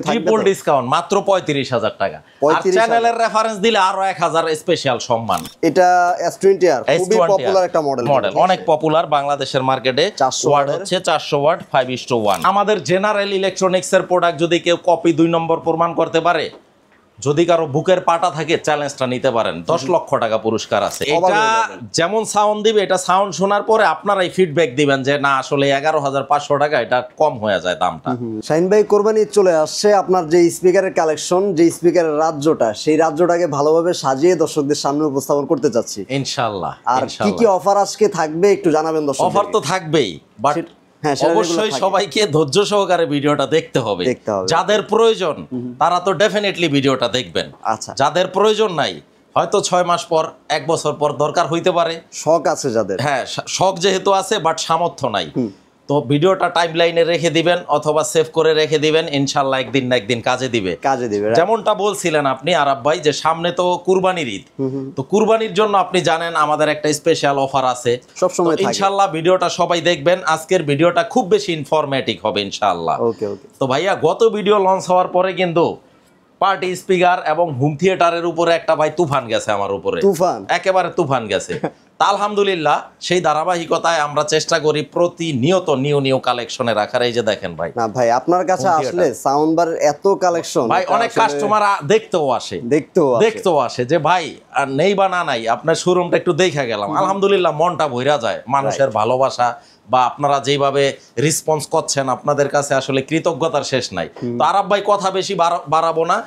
Triple discount মাত্র ৩৫,০০০ টাকা। আর চ্যানেলের রেফারেন্স দিলে আরো ১,০০০ স্পেশাল সম্মান। এটা S20R খুবই পপুলার একটা মডেল, অনেক পপুলার বাংলাদেশের মার্কেটে। ওয়াট হচ্ছে 400 ওয়াট 5:1। আমাদের জেনারেল ইলেকট্রনিক্স এর প্রোডাক্ট যদি কেউ কপি 2 নম্বর প্রমাণ করতে পারে, যদি কারো বুকের পাটা থাকে, চ্যালেঞ্জটা নিতে পারেন। 10 লক্ষ টাকা পুরস্কার আছে। এটা যেমন সাউন্ড দিবে, এটা সাউন্ড শোনার পরে আপনারাই ফিডব্যাক দিবেন যে না আসলে 11,৫০০ টাকা এটা কম হয়ে যায় দামটা। শাহিন ভাই, কোরবানি চলে আসছে, আপনার যে স্পিকারের কালেকশন, যে স্পিকারের রাজ্যটা, সেই রাজ্যটাকে ভালোভাবে সাজিয়ে দর্শকদের সামনে উপস্থাপন করতে চাচ্ছি ইনশাআল্লাহ। আর কি কি অফার আজকে থাকবে একটু জানাবেন দর্শক। অফার তো থাকবেই, বাট অবশ্যই সবাইকে ধৈর্য সহকারে ভিডিওটা দেখতে হবে। যাদের প্রয়োজন তারা তো ডেফিনেটলি ভিডিওটা দেখবেন। আচ্ছা, যাদের প্রয়োজন নাই, হয়তো 6 মাস পর 1 বছর পর দরকার হইতে পারে। শখ আছে যাদের, হ্যাঁ শখ যেহেতু আছে বাট সামর্থ্য নাই, তো ভিডিওটা টাইমলাইনে রেখে দিবেন অথবা সেভ করে রেখে দিবেন। ইনশাআল্লাহ একদিন না একদিন কাজে দিবে। যেমনটা বলছিলেন আপনি আরাব ভাই যে সামনে তো কুরবানির ঈদ, তো কুরবানির জন্য আপনি জানেন আমাদের একটা স্পেশাল অফার আছে সবসময়। ইনশাআল্লাহ ভিডিওটা সবাই দেখবেন। আজকের ভিডিওটা খুব বেশি ইনফরমেটিভ হবে ইনশাআল্লাহ। ওকে ওকে। তো ভাইয়া গত ভিডিও লঞ্চ হওয়ার পরে কিন্তু পার্টি স্পিকার এবং হোম থিয়েটারের উপরে একটা ভাই তুফান গেছে আমার উপরে, তুফান একেবারে তুফান গেছে। তা আলহামদুলিল্লাহ সেই ধারাবাহিকতায় আমরা চেষ্টা করি প্রতিনিয়ত নিউ কালেকশনে রাখার। এই যে দেখেন ভাই, না ভাই আপনার কাছে আসলে সাউন্ড বার এত কালেকশন, ভাই অনেক কাস্টমার দেখতেও আসে যে ভাই আর নেই বা না নাই, আপনার শোরুমটা একটু দেখা গেলাম। আলহামদুলিল্লাহ মনটা ভইরা যায়। মানুষের ভালোবাসা বা আপনারা যেভাবে রেসপন্স করছেন, আপনাদের কাছে আসলে কৃতজ্ঞতার শেষ নাই। তো আরাব ভাই কথা বেশি বাড়াবো না,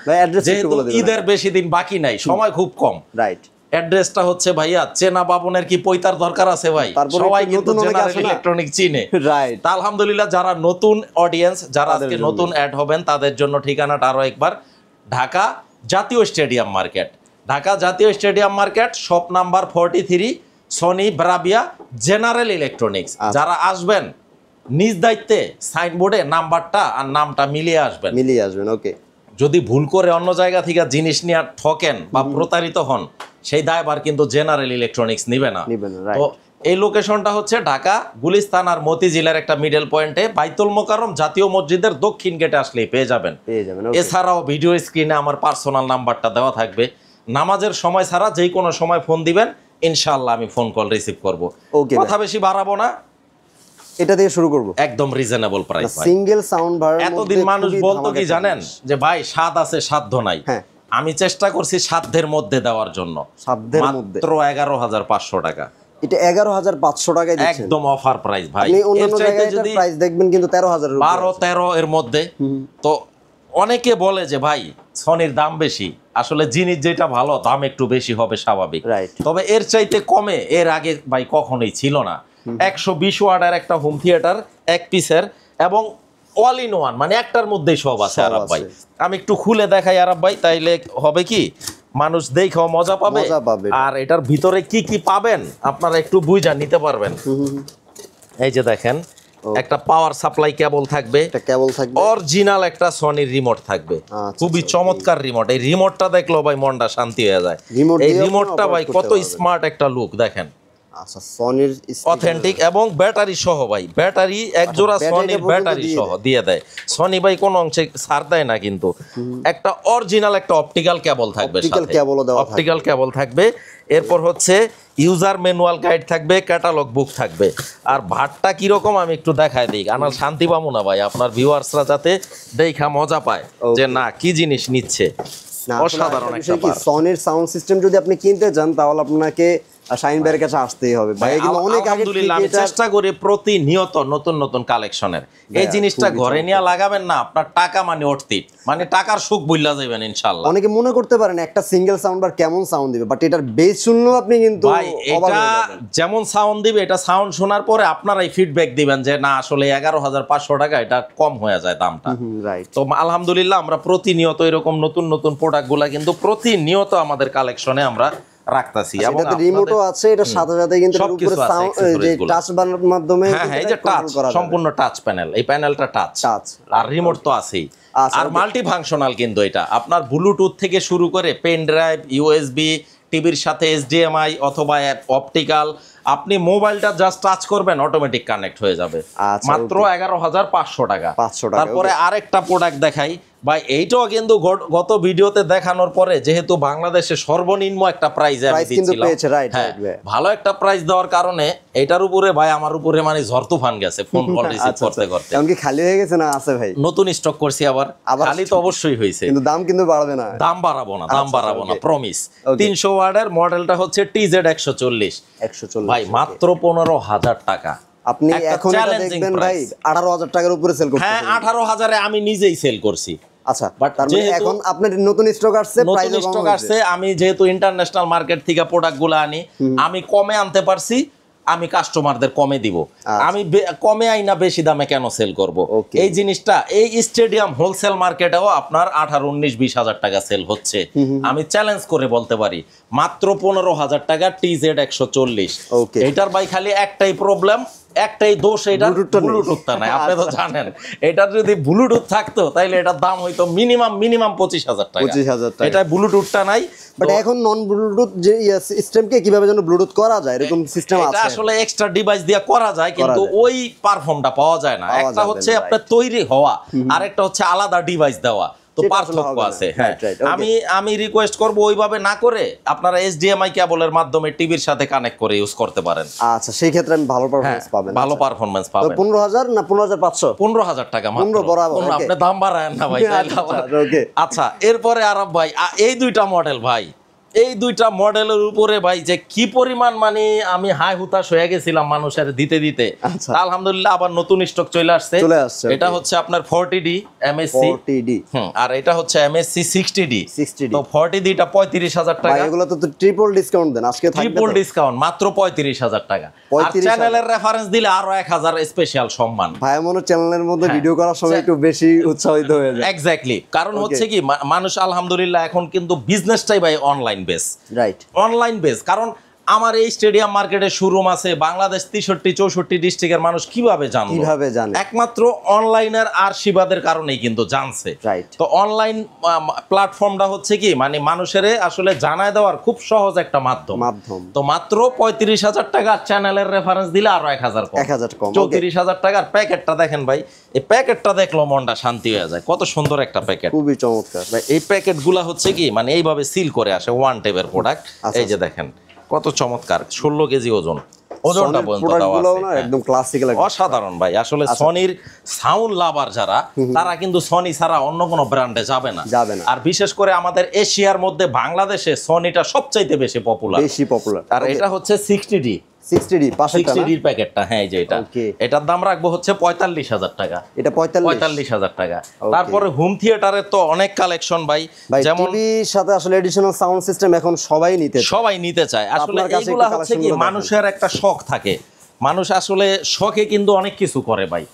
যেহেতু ঈদের বেশি দিন বাকি নাই, সময় খুব কম। রাইট। অ্যাড্রেসটা হচ্ছে ভাইয়া চেনা বাবনের কি পৈতার দরকার আছে ভাই? সবাই কিন্তু জেনারেল ইলেকট্রনিক চিনে। রাইট। তা আলহামদুলিল্লাহ যারা নতুন অডিয়েন্স, যারা আজকে নতুন অ্যাড হবেন, তাদের জন্য ঠিকানাটা আরো একবার, ঢাকা জাতীয় স্টেডিয়াম মার্কেট। ঢাকা জাতীয় stadium market, shop number 43, Sony Bravia General Electronics. যারা আসবেন নিজ দায়িত্বে সাইনবোর্ডে নাম্বারটা আর নামটা মিলিয়ে আসবেন। ওকে। যদি ভুল করে অন্য জায়গা থেকে জিনিস নিয়ে ঠকেন বা প্রতারিত হন, সেই দায়ভার কিন্তু জেনারেল ইলেকট্রনিক্স নিবে না। তো এই লোকেশনটা হচ্ছে ঢাকা গুলিস্তান আর মতিঝিলের একটা মিডল পয়েন্টে, বাইতুল মোকাররম জাতীয় মসজিদের দক্ষিণ গেটে আসলেই পেয়ে যাবেন। এছাড়াও ভিডিও স্ক্রিনে আমার পার্সোনাল নাম্বারটা দেওয়া থাকবে। নামাজের সময় ছাড়া যে কোনো সময় ফোন দিবেন, ইনশাআল্লাহ আমি ফোন কল রিসিভ করব। কথা বেশি বাড়াবো না, এটা দিয়ে শুরু করব। একদম রিজনেবল প্রাইস ভাই। Single sound bar. এতদিন মানুষ বলতো কি জানেন, যে ভাই স্বাদ আছে সাধ্য নাই। আমি চেষ্টা করছি সাধ্যের মধ্যে দেওয়ার জন্য। সাধ্যের মধ্যে মাত্র 11,500 টাকা। এটা 11,500 টাকায় দিচ্ছেন, একদম অফার প্রাইস ভাই। আপনি অন্যান্য জায়গায় যদি প্রাইস দেখবেন কিন্তু 13,000 এর 12-13 এর মধ্যে। তো অনেকে বলে যে ভাই সনির দাম বেশি, আসলে জিনিস যেটা ভালো দাম একটু বেশি হবে স্বাভাবিক। তবে এর চাইতে কমে এর আগে ভাই কখনোই ছিল না। 120 ওয়াটের একটা হোম থিয়েটার, এক পিসের, এবং অল ইন ওয়ান, মানে একটার মধ্যেই সব আছে আরাব ভাই। আমি একটু খুলে দেখাই আরাব ভাই, তাইলে হবে কি মানুষ দেখেও মজা পাবে, আর এটার ভিতরে কি কি পাবেন আপনারা একটু বুঝা নিতে পারবেন। এই যে দেখেন, একটা পাওয়ার সাপ্লাই কেবল থাকবে, অরিজিনাল একটা সনির রিমোট থাকবে, খুবই চমৎকার রিমোট। এই রিমোটটা দেখলো ভাই মনটা শান্তি হয়ে যায়। এই রিমোটটা ভাই কত স্মার্ট একটা লুক দেখেন। আচ্ছা, সনির অথেন্টিক এবং ব্যাটারি সহ ভাই, ব্যাটারি এক জোড়া সনির ব্যাটারি সহ দিয়ে দেয়। সনি ভাই কোন অংশে ছাড় দেয় না, কিন্তু একটা অরিজিনাল একটা অপটিক্যাল কেবল থাকবে, অপটিক্যাল কেবল থাকবে। এরপর হচ্ছে ইউজার ম্যানুয়াল গাইড থাকবে, ক্যাটালগ বুক থাকবে। আর ভাতটা কিরকম আমি একটু দেখায় দিই, আমার শান্তি পাবো না ভাই, আপনার ভিউয়ার্সরা যাতে দেখা মজা পায় যে না কি জিনিস নিচ্ছে। অসাধারণ একটা সনির সাউন্ড সিস্টেম যদি আপনি কিনতে চান তাহলে আপনাকে শাহিন ভাইয়ের কাছে আসতেই হবে ভাই। কিন্তু অনেক আগে থেকে আমি চেষ্টা করি প্রতিনিয়ত নতুন কালেকশনের। এই জিনিসটা ঘরে নিয়ে লাগাবেন না, আপনার টাকা মানে অর্থিত, মানে টাকার সুখ বুঝলা যাবেন ইনশাআল্লাহ। অনেকে মনে করতে পারেন একটা সিঙ্গেল সাউন্ড বার কেমন সাউন্ড দিবে, বাট এটার বেস শুনলেও আপনি কিন্তু ভাই এটা যেমন সাউন্ড দিবে, এটা সাউন্ড শোনার পরে আপনারাই ফিডব্যাক দিবেন যে না আসলে 11,500 টাকা এটা কম হয়ে যায় দামটা। তো আলহামদুলিল্লাহ আমরা প্রতিনিয়ত এরকম নতুন প্রোডাক্টগুলা কিন্তু প্রতিনিয়ত আমাদের কালেকশনে আমরা রাখতাছি। এবং রিমোটও আছে, এটা সাথে সাথে কিন্তু উপরে সাউন্ড যে টাচ বাটনের মাধ্যমে, হ্যাঁ এই যে টাচ, সম্পূর্ণ টাচ প্যানেল, এই প্যানেলটা টাচ, আর রিমোট তো আছেই। আর মাল্টি ফাংশনাল কিন্তু এটা আপনার ব্লুটুথ থেকে শুরু করে পেন ড্রাইভ, ইউএসবি, টিভির সাথে HDMI অথবা অপটিক্যাল, আপনি মোবাইলটা জাস্ট টাচ করবেন অটোমেটিক কানেক্ট হয়ে যাবে। মাত্র 11,500 টাকা। তারপরে আরেকটা প্রোডাক্ট দেখাই, ভাই এইটাও কিন্তু গত ভিডিওতে দেখানোর পরে যেহেতু বাংলাদেশে সর্বনিম্ন একটা প্রাইস আমি দিচ্ছিলাম, ভালো একটা প্রাইস দেওয়ার কারণে এটার উপরে ভাই আমার উপরে মানে ঝড় তুফান গেছে ফোন কল রিসিভ করতে করতে। এমনকি খালি হয়ে গেছে না আছে ভাই? নতুন স্টক করছি আবার, খালি তো অবশ্যই হয়েছে, কিন্তু দাম কিন্তু বাড়বে না, দাম বাড়াবো না, প্রমিস। 300 ওয়াটের মডেলটা হচ্ছে TZ 140 ভাই, মাত্র 15,000 টাকা। আপনি এখন এটা দেখবেন ভাই 18,000 টাকার উপরে সেল করতে। হ্যাঁ 18,000 এ আমি নিজেই সেল করছি। আচ্ছা, বাট এখন আপনার নতুন স্টক আসছে, প্রাইস স্টক আসছে, আমি যেহেতু ইন্টারন্যাশনাল মার্কেট থেকে প্রোডাক্টগুলো আনি, আমি কমে আনতে পারছি, আমি কাস্টমারদের কমে দিব। আমি কমে আইনা বেশি দামে কেন সেল করব? এই জিনিসটা এই স্টেডিয়াম হোলসেল মার্কেটেও আপনার 18, 19, 20,000 টাকা সেল হচ্ছে। আমি চ্যালেঞ্জ করে বলতে পারি মাত্র 15,000 টাকা TZ 140। এটার ভাই খালি একটাই প্রবলেম, একটাই দোষ, এটা ব্লুটুথটা নাই। আপনি তো জানেন এটার যদি ব্লুটুথ থাকতো তাহলে এটার দাম হইতো মিনিমাম 25,000 টাকা। এটা ব্লুটুথটা নাই। বাট এখন নন ব্লুটুথ যে সিস্টেমকে কিভাবে যেন ব্লুটুথ করা যায় এরকম সিস্টেম আছে। এটা আসলে এক্সট্রা ডিভাইস দিয়ে করা যায়, কিন্তু ওই পারফর্মটা পাওয়া যায় না। একটা হচ্ছে আপনার তৈরি হওয়া, আর একটা হচ্ছে আলাদা ডিভাইস দেওয়া, তো পার্থক্য আছে। হ্যাঁ, আমি রিকোয়েস্ট করব ওইভাবে না করে আপনারা HDMI কেবলের মাধ্যমে টিভির সাথে কানেক্ট করে ইউজ করতে পারেন। আচ্ছা, সেই ক্ষেত্রে আমি ভালো পারফরম্যান্স পাবেন। ভালো পারফরম্যান্স পাবেন। 15,000 না 15,500? 15,000 টাকা মাত্র। আপনি দাম বাড়ায়েন না ভাই। আচ্ছা, এরপরে আরব ভাই এই দুইটা মডেল ভাই, এই দুইটা মডেলের উপরে ভাই যে কি পরিমাণ মানে আমি হাই হুতাশ হয়ে গেছিলাম মানুষের দিতে দিতে। আলহামদুলিল্লাহ আবার নতুন স্টক চলে আসছে। এটা হচ্ছে আপনার 40D MSC, আর এটা হচ্ছে MSC 60D। তো 40D টা 35,000 টাকা। এগুলো তো ট্রিপল ডিসকাউন্ট দেন আজকে, ট্রিপল ডিসকাউন্ট মাত্র 35,000 টাকা। আর চ্যানেলের রেফারেন্স দিলে আরো 1,000 স্পেশাল সম্মান। ভাই মনে চ্যানেলের মধ্যে ভিডিও করার সময় একটু বেশি উৎসাহিত হয়ে যায়। এক্স্যাক্টলি, কারণ হচ্ছে কি মানুষ আলহামদুলিল্লাহ এখন কিন্তু বিজনেসটাই ভাই online base, right? Online base. কারণ আমার এই স্টেডিয়াম মার্কেটে শোরুম আছে বাংলাদেশ 63-64 ডিস্ট্রিক্টের মানুষ কিভাবে জানে? একমাত্র অনলাইনের আশীর্বাদের কারণেই কিন্তু জানছে। তো অনলাইন প্ল্যাটফর্মটা হচ্ছে কি মানে মানুষের আসলে জানায় দেওয়ার খুব সহজ একটা মাধ্যম। তো মাত্র 35,000 টাকা চ্যানেলের রেফারেন্স দিলে আরো 1,000 কম। 34,000 টাকার প্যাকেটটা দেখেন ভাই, এই প্যাকেটটা দেখলো মনটা শান্তি হয়ে যায়। কত সুন্দর একটা প্যাকেট, খুবই চমৎকার ভাই। এই প্যাকেটগুলা হচ্ছে কি মানে এইভাবে সিল করে আসে, ওয়ান টেপের প্রোডাক্ট। এই যে দেখেন কত চমৎকার, 16 কেজি ওজন, ওজনটা পর্যন্ত দেওয়া আছে, একদম ক্লাসিক্যাল, অসাধারণ ভাই। আসলে সনির সাউন্ড লাভার যারা, তারা কিন্তু সনি ছাড়া অন্য কোনো ব্র্যান্ডে যাবে না। আর বিশেষ করে আমাদের এশিয়ার মধ্যে বাংলাদেশে সনিটা সবচাইতে বেশি পপুলার। আর এটা হচ্ছে 60D 60D প্যাকেটটা। হ্যাঁ, এই যে এটার দাম রাখবো হচ্ছে 45,000 টাকা। এটা 45,000 টাকা। তারপরে হোম থিয়েটারের তো অনেক কালেকশন ভাই, যেমন টিভির সাথে আসলে এডিশনাল সাউন্ড সিস্টেম এখন সবাই নিতে চায়। আসলে এগুলা হচ্ছে কি মানুষের একটা শখ থাকে, মানুষ আসলে শখে কিন্তু অনেক কিছু করে ভাই।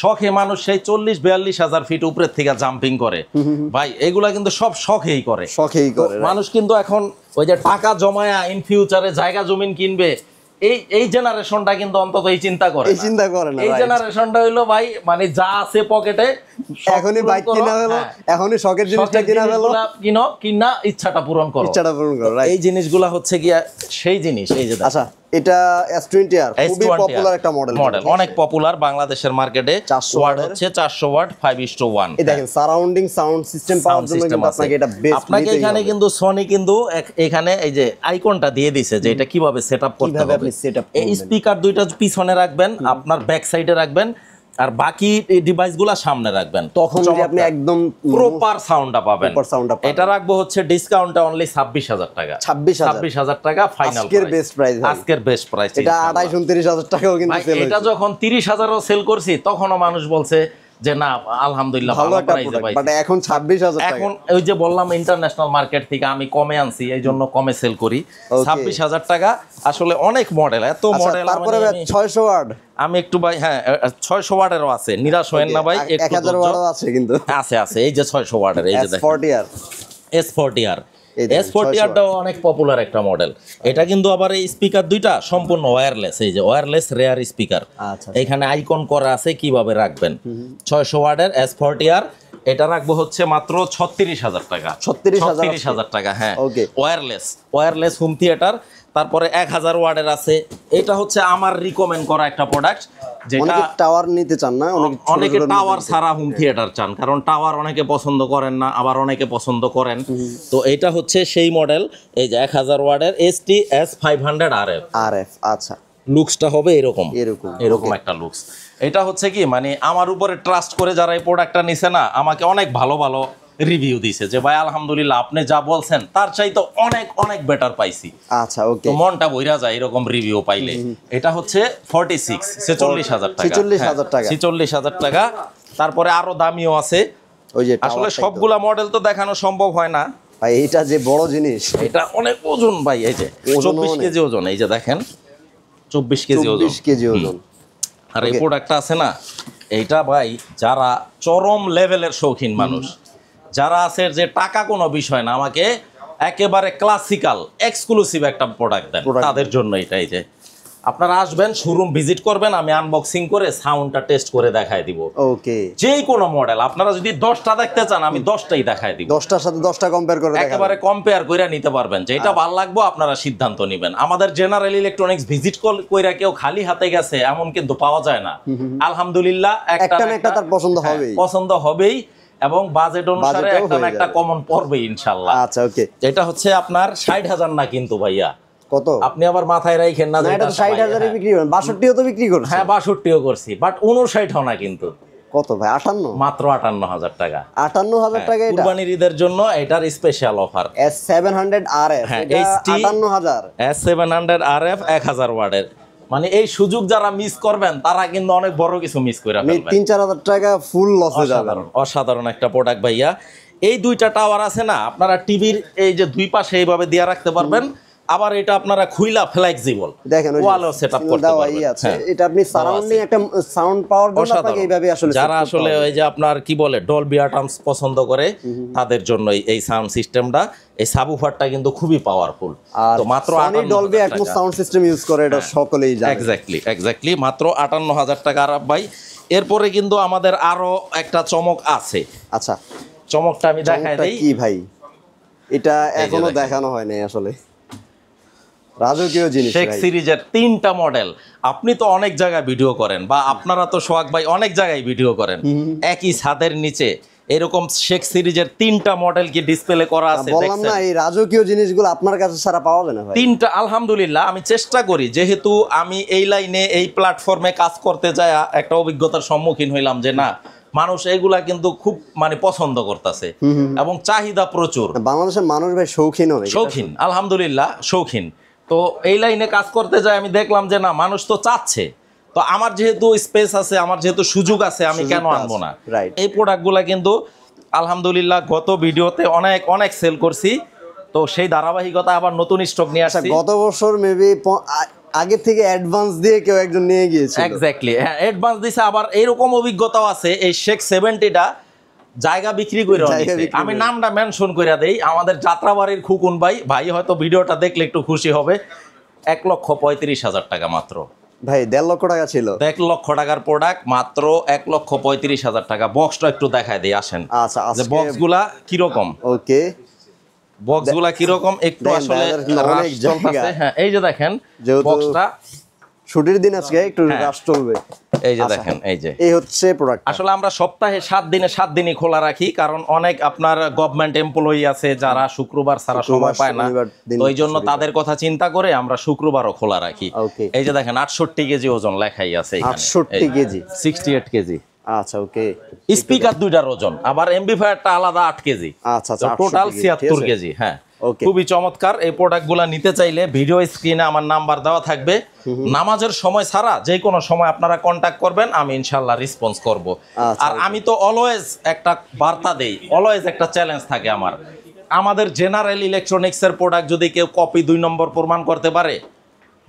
শখে মানুষ সেই 40-42,000 ফিট উপরের থেকে জাম্পিং করে ভাই, এগুলা কিন্তু সব শখেই করে। মানুষ কিন্তু এখন ওই যে টাকা জমায়া ইন ফিউচারে জায়গা জমিন কিনবে, এই জেনারেশনটা কিন্তু অন্তত এই চিন্তা করে না। এই জেনারেশনটা হইলো ভাই মানে যা আছে পকেটে এখনই বাইক কিনা হলো, এখনই শখের জিনিসটা কিনা হলো, কিনা ইচ্ছাটা পূরণ করো। এই জিনিসগুলা হচ্ছে কি সেই জিনিস। এই যে আচ্ছা, এটা S20R খুবই পপুলার একটা মডেল, অনেক পপুলার বাংলাদেশের মার্কেটে। 400 ওয়াট হচ্ছে 400 ওয়াট 5:1। এই দেখেন সারাউন্ডিং সাউন্ড সিস্টেম পাওয়ার জন্য কিন্তু আপনাকে এটা বেস্ট। আপনাকে এখানে কিন্তু সনি কিন্তু এখানে এই যে আইকনটা দিয়ে দিয়েছে যে এটা কিভাবে সেটআপ করতে হবে। এই স্পিকার দুইটা পিছনে রাখবেন, আপনার ব্যাক সাইডে রাখবেন, আর বাকি ডিভাইসগুলো সামনে রাখবেন, তখন আপনি একদম প্রপার সাউন্ডটা পাবেন। এটা রাখবো হচ্ছে ডিসকাউন্টে অনলি 26,000 টাকা। 26,000 টাকা ফাইনাল, আজকের বেস্ট প্রাইস। আজকের বেস্ট প্রাইস এটা 28-29,000 টাকাও কিন্তু সেল। এটা যখন 30,000ও সেল করছি তখনও মানুষ বলছে যে না আলহামদুলিল্লাহ ভালো প্রাইসে পাইছি। বাট এখন 26,000 টাকা। এখন ওই যে বললাম ইন্টারন্যাশনাল মার্কেট থেকে আমি কমে আনছি, এই জন্য কমে সেল করি। 26,000 টাকা। আসলে অনেক মডেল, এত মডেল। তারপরে 600 ওয়াট আমি একটু ভাই, হ্যাঁ 600 ওয়াটেরও আছে, নিরাশ হয়েন না ভাই। 1000 ওয়াটও আছে কিন্তু, আছে এই যে 600 ওয়াটের। এই যে দেখেন S40R। S40Rটাও অনেক পপুলার একটা মডেল। এটা কিন্তু আবার এই স্পিকার দুইটা সম্পূর্ণ ওয়্যারলেস, এই যে ওয়্যারলেস রেয়ার স্পিকার। এখানে আইকন করা আছে কিভাবে রাখবেন। 600 ওয়াটের S40R এটা রাখবো হচ্ছে মাত্র 36,000 টাকা। 36,000 টাকা, হ্যাঁ। ওকে, ওয়্যারলেস হোম থিয়েটার। তারপরে 1000 ওয়াটের আছে। এটা হচ্ছে আমার রিকমেন্ড করা একটা প্রোডাক্ট, যেটা অনেকে টাওয়ার নিতে চান না, অনেকে টাওয়ার ছাড়া হোম থিয়েটার চান, কারণ টাওয়ার অনেকে পছন্দ করেন না, আবার অনেকে পছন্দ করেন। তো এটা হচ্ছে সেই মডেল, এই যে 1000 ওয়াটের STS 500 RF। আচ্ছা, লুকসটা হবে এরকম এরকম একটা লুকস। এটা হচ্ছে কি মানে আমার উপরে ট্রাস্ট করে যারা এই প্রোডাক্টটা নিছে না, আমাকে অনেক ভালো ভালো রিভিউ দিছে যে ভাই আলহামদুলিল্লাহ আপনি যা বলছেন তার চাইতে অনেক অনেক বেটার পাইছি। আচ্ছা, ওকে, তো মনটা বইরা যায় এরকম রিভিউ পাইলে। এটা হচ্ছে 46,000 টাকা। 46,000 টাকা। তারপরে আরো দামিও আছে। ওই যে আসলে সবগুলা মডেল তো দেখানো সম্ভব হয় না ভাই, এটা যে বড় জিনিস, এটা অনেক ওজন ভাই। এই যে 24 কেজি ওজন, এই যে দেখেন 24 কেজি ওজন। আর এই প্রোডাক্টটা আছে না, এইটা ভাই যারা চরম লেভেলের শৌখিন মানুষ যারা আছে, যে টাকা কোনো বিষয় না, আমাকে একেবারে ক্লাসিক্যাল এক্সক্লুসিভ একটা প্রোডাক্ট দেন, তাদের জন্য এটা। এই যে আপনারা আসবেন, শোরুম ভিজিট করবেন, আমি আনবক্সিং করে সাউন্ডটা টেস্ট করে দেখাই দিব। ওকে, যেই কোনো মডেল আপনারা যদি 10টা দেখতে চান, আমি 10টাই দেখাই দিব। 10টার সাথে 10টা কম্পেয়ার করে একেবারে কম্পেয়ার করে নিতে পারবেন, যেটা ভালো লাগবে আপনারা সিদ্ধান্ত নেবেন। আমাদের জেনারেল ইলেকট্রনিক্স ভিজিট কইরা কেউ খালি হাতে গেছে এমন কিন্তু পাওয়া যায় না। আলহামদুলিল্লাহ একটা না একটা তার পছন্দ হবেই, এবং বাজেট অনুসারে একটা না একটা কমন পড়বে ইনশাআল্লাহ। আচ্ছা, ওকে, এটা হচ্ছে আপনার 60,000 না কিন্তু ভাইয়া, কত? আপনি আবার মাথায় রাখেন না, এটা 60,000 এ বিক্রি করেন, 62ও তো বিক্রি করছেন। হ্যাঁ, 62ও করছি, বাট 59 না কিন্তু। কত ভাই? 58, মাত্র 58,000 টাকা। 58,000 টাকা। এটা কুরবানির ঈদের জন্য এটার স্পেশাল অফার। S700 RF, এটা 58,000। S700 RF 1000 ওয়াটের। মানে এই সুযোগ যারা মিস করবেন তারা কিন্তু অনেক বড় কিছু মিস করে ফেলবেন। 3-4,000 টাকা ফুল লসে যাবে। অসাধারণ একটা প্রোডাক্ট ভাইয়া। এই দুইটা টাওয়ার আছে না, আপনারা টিভির এই যে দুই পাশে এইভাবে দিয়ে রাখতে পারবেন, আবার এটা আপনারা খুইলা ফ্লেক্সিবল দেখেন, ওয়ালও সেটআপ করতে পারবেন। এটা আপনি সারাউন্ডিং একটা সাউন্ড পাওয়ার জন্য আপনাকে এইভাবে আসলে যারা আসলে ওই যে আপনার কি বলে ডলবি অ্যাটমস পছন্দ করে, তাদের জন্য এই সাউন্ড সিস্টেমটা, এই সাবউফারটা কিন্তু খুবই পাওয়ারফুল। তো মাত্র Dolby atoms sound system use করে, এটা সকলেই জানে। এক্স্যাক্টলি মাত্র 58,000 টাকা আরাব ভাই। এরপরে কিন্তু আমাদের আরো একটা চমক আছে। আচ্ছা, চমকটা আমি দেখাই দেই। কি ভাই, এটা এখনো দেখানো হয় নাই আসলে, রাজকীয় জিনিস। শেখ সিরিজের 3টা মডেল। আপনি তো অনেক জায়গায় ভিডিও করেন, বা আপনারা তো সোহাগ ভাই অনেক জায়গায় ভিডিও করেন, একই ছাদের নিচে এরকম শেখ সিরিজের 3টা মডেল কি ডিসপ্লে করা আছে? বললাম না, এই রাজকীয় জিনিসগুলো আপনার কাছে ছাড়া পাওয়া যায় না ভাই। 3টা আলহামদুলিল্লাহ আমি চেষ্টা করি, যেহেতু আমি এই লাইনে এই প্ল্যাটফর্মে কাজ করতে যায় একটা অভিজ্ঞতার সম্মুখীন হইলাম যে না, মানুষ এগুলা কিন্তু খুব মানে পছন্দ করতেছে এবং চাহিদা প্রচুর। বাংলাদেশের মানুষ ভাই শৌখিন, আলহামদুলিল্লাহ শৌখিন। তো এই লাইনে কাজ করতে যায় আমি দেখলাম যে না, মানুষ তো চাচ্ছে, তো আমার যেহেতু স্পেস আছে, আমার যেহেতু সুযোগ আছে, আমি কেন আনবো না? এই প্রোডাক্টগুলা কিন্তু আলহামদুলিল্লাহ গত ভিডিওতে অনেক অনেক সেল করছি, তো সেই ধারাবাহিকতা আবার নতুন স্টক নিয়ে আসছি। গত বছর মেবি আগে থেকে অ্যাডভান্স দিয়ে কেউ একজন নিয়ে গিয়েছে। এক্স্যাক্টলি, হ্যাঁ, অ্যাডভান্স দিছে। আবার এরকম অভিজ্ঞতাও আছে, এই শেখ 70টা জায়গা বিক্রি করে আমি নামটা মেনশন করে দেই, আমাদের যাত্রাবাড়ির খুকুন ভাই হয়তো ভিডিওটা দেখলে একটু খুশি হবে। 1,35,000 টাকা মাত্র ভাই। 1.5 লক্ষ টাকা ছিল, 1 লক্ষ টাকার প্রোডাক্ট মাত্র 1,35,000 টাকা। বক্সটা একটু দেখাই দিই আসেন। আচ্ছা, যে বক্সগুলা কিরকম, ওকে, বক্সগুলা কিরকম একটু আসলে অনেক জায়গা। হ্যাঁ, এই যে দেখেন বক্সটা, ছুটির দিন আজকে একটু রাশ চলবে। এই যে দেখেন, এই হচ্ছে প্রোডাক্ট। আসলে আমরা সপ্তাহে 7 দিনই খোলা রাখি, কারণ অনেক আপনার গভর্নমেন্ট এমপ্লয়ি আছে যারা শুক্রবার ছাড়া সময় পায় না, তো এই জন্য তাদের কথা চিন্তা করে আমরা শুক্রবারও খোলা রাখি। এই যে দেখেন 68 কেজি ওজন লেখাই আছে এখানে, 68 কেজি, 68 কেজি। আচ্ছা, ওকে। স্পিকার দুইটার ওজন, আবার এমপ্লিফায়ারটা আলাদা 8 কেজি। আচ্ছা, টোটাল 76 কেজি। হ্যাঁ, খুবই চমৎকার। এই প্রোডাক্টগুলো নিতে চাইলে ভিডিও স্ক্রিনে আমার নাম্বার দেওয়া থাকবে। নামাজের সময় ছাড়া যে কোনো সময় আপনারা কন্ট্যাক্ট করবেন, আমি ইনশাআল্লাহ রেসপন্স করব। আর আমি তো অলওয়েজ একটা বার্তা দেই, অলওয়েজ একটা চ্যালেঞ্জ থাকে আমাদের জেনারেল ইলেকট্রনিক্সের প্রোডাক্ট যদি কেউ কপি 2 নম্বর প্রমাণ করতে পারে,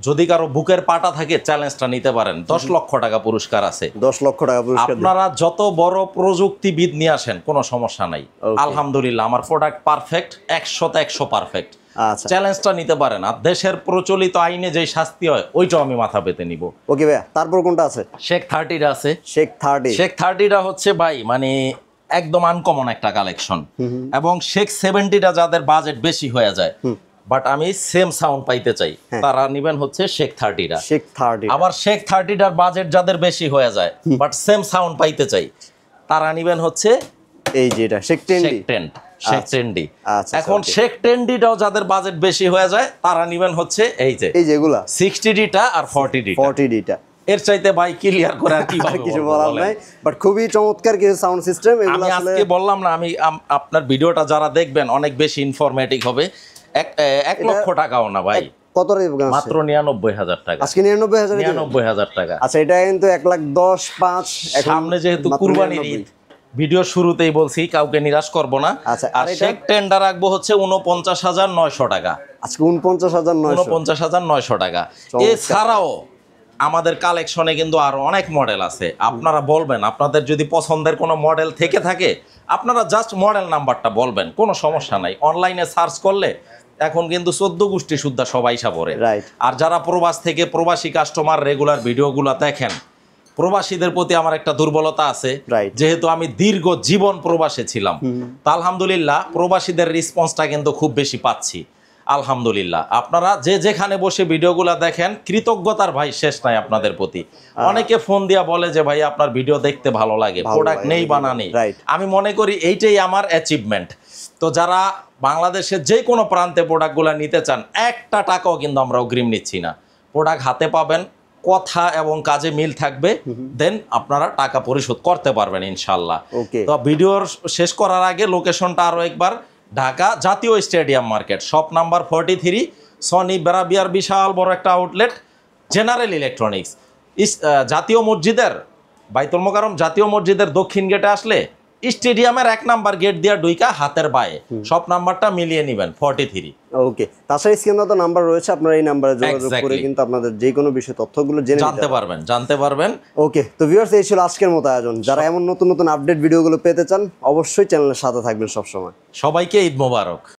যদি কারো বুকের পাটা থাকে, চ্যালেঞ্জটা নিতে পারেন। 10 লক্ষ টাকা পুরস্কার আছে। 10 লক্ষ টাকা পুরস্কার। আপনারা যত বড় প্রযুক্তিবিদ নিয়ে আসেন, কোনো সমস্যা নাই। আলহামদুলিল্লাহ আমার প্রোডাক্ট পারফেক্ট, 100তে 100 পারফেক্ট। চ্যালেঞ্জটা নিতে পারেন। আর দেশের প্রচলিত আইনে যে শাস্তি হয়, ওইটাও আমি মাথা পেতে নিব। ওকে ভাই, তারপর কোনটা আছে? শেখ 30টা আছে। শেখ 30 হচ্ছে ভাই মানে একদম আনকমন একটা কালেকশন। এবং শেখ 70টা যাদের বাজেট বেশি হয়ে যায়, বাট আমি সেম সাউন্ড পাইতে চাই, তারা নিবেন হচ্ছে শেখ 30টা। শেখ 30 আবার শেখ 30টার বাজেট যাদের বেশি হয়ে যায়, বাট সেম সাউন্ড পাইতে চাই, তারা নিবেন হচ্ছে এই যে এটা শেখ 10 শেখ 10D। আচ্ছা, এখন শেখ 10Dটাও যাদের বাজেট বেশি হয়ে যায়, তারা নিবেন হচ্ছে এই যেগুলা 60Dটা আর 40Dটা। এর চাইতে ভাই ক্লিয়ার করে আর কি বলবো, কিছু বলার নাই, বাট খুবই চমৎকার কিছু সাউন্ড সিস্টেম এগুলো। আমি আসলে আজকে বললাম না, আমি আপনার ভিডিওটা যারা দেখবেন অনেক বেশি ইনফরমেটিভ হবে। 1 লক্ষ টাকাও না ভাই, কত রেট? মাত্র 99,000 টাকা। আজকে 99,000 99,000 টাকা। আচ্ছা, এটা কিন্তু 1,10,500। সামনে যেহেতু কুরবানির ঈদ, ভিডিও শুরুতেই বলছি কাউকে নিরাশ করব না। আচ্ছা, আর শেখ 10টা রাখবো হচ্ছে 49,900 টাকা। আজকে 49,900 টাকা। এছাড়াও আমাদের কালেকশনে কিন্তু আরো অনেক মডেল আছে। আপনারা বলবেন, আপনাদের যদি পছন্দের কোনো মডেল থেকে থাকে, আপনারা জাস্ট মডেল নাম্বারটা বলবেন, কোনো সমস্যা নাই। অনলাইনে সার্চ করলে এখন কিন্তু 14 গোষ্ঠী সুদ্ধা সবাই সাপরে। আর যারা প্রবাস থেকে প্রবাসী কাস্টমার রেগুলার ভিডিওগুলো দেখেন, প্রবাসীদের প্রতি আমার একটা দুর্বলতা আছে, যেহেতু আমি দীর্ঘ জীবন প্রবাসে ছিলাম, তা আলহামদুলিল্লাহ প্রবাসীদের রেসপন্সটা কিন্তু খুব বেশি পাচ্ছি আলহামদুলিল্লাহ। আপনারা যে যেখানে বসে ভিডিওগুলো দেখেন, কৃতজ্ঞতার ভাই শেষ নাই আপনাদের প্রতি। অনেকে ফোন দিয়া বলে যে ভাই আপনার ভিডিও দেখতে ভালো লাগে, প্রোডাক্ট নেই বানা নেই। আমি মনে করি এইটাই আমার অ্যাচিভমেন্ট। তো যারা বাংলাদেশের যে কোনো প্রান্তে প্রোডাক্টগুলো নিতে চান, একটা টাকাও কিন্তু আমরা অগ্রিম নিচ্ছি না। প্রোডাক্ট হাতে পাবেন, কথা এবং কাজে মিল থাকবে, দেন আপনারা টাকা পরিশোধ করতে পারবেন ইনশাল্লাহ। তো ভিডিওর শেষ করার আগে লোকেশনটা আরো একবার, ঢাকা জাতীয় stadium market, shop number 43, Sony বেরাবিয়ার বিশাল বড় একটা আউটলেট, জেনারেল ইলেকট্রনিক্স। জাতীয় মসজিদের, বাইতুল মোকাররম জাতীয় মসজিদের দক্ষিণ গেটে আসলে স্টেডিয়ামের 1 নাম্বার গেট দিয়ে ঢুইকা হাতের বায়ে, সব নাম্বারটা মিলিয়ে নেবেন 43। ওকে, তাছাড়া স্ক্রিনে তো নাম্বার রয়েছে, আপনারা এই নাম্বারে যোগাযোগ করে কিন্তু আপনাদের যে কোনো বিষয় তথ্যগুলো জানতে পারবেন। ওকে, তো ভিউয়ার্স, এই ছিল আজকের মতো আয়োজন। যারা এমন নতুন নতুন আপডেট ভিডিওগুলো পেতে চান, অবশ্যই চ্যানেলের সাথে থাকবেন সবসময়। সবাইকে ঈদ মোবারক।